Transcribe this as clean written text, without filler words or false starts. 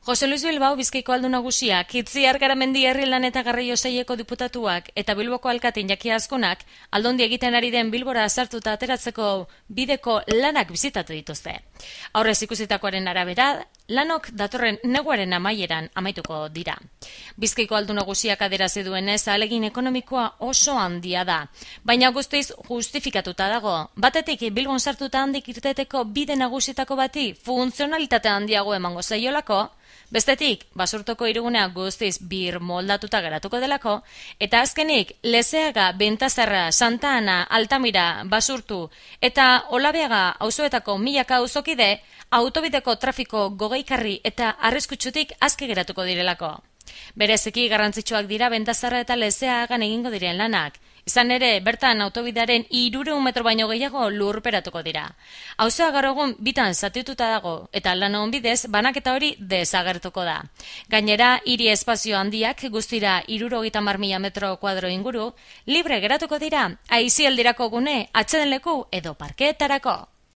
Jose Luis Bilbao Bizkaiko Aldun Nagusiak, Itziar Garamendi Herri Lan eta Garraio Saileko diputatuak eta Bilboko alkate Iñaki Azkunak aldondi egiten ari den Bilbora sartuta ateratzeko bideko lanak bizitatu dituzte. Aurrez ikusitakoaren arabera, lanok datorren neguaren amaieran amaituko dira. Bizkaiko Aldun Nagusiak adierazi duenez, ahalegin ekonomikoa oso handia da, baina guztiz justifikatuta dago. Batetik Bilbon sartuta handik irteteko bide nagusitako bati funtzionalitate handiago emango zaiolako, bestetik, Basurtoko hirigunea guztiz bir moldatuta geratuko delako, eta azkenik, Lezeaga, Bentazarra, Santa Ana, Altamira, Basurtu, eta Olabeaga auzoetako milaka auzokide, autobideko trafiko gogeikarri eta arriskutsutik aske geratuko direlako. Bereziki garrantzitsuak dira Bentazarra eta Lezeagan egingo diren lanak. Izan ere, bertan autobidearen 300 metro baino gehiago lurperatuko dira. Auzoa gaur egun bitan zatituta dago, eta lan on bidez banaketa hori desagertuko da. Gainera, hiri espazio handiak guztira 70.000 metro kuadro inguru, libre geratuko dira, aisialdirako gune, atsedenleku edo parkeetarako.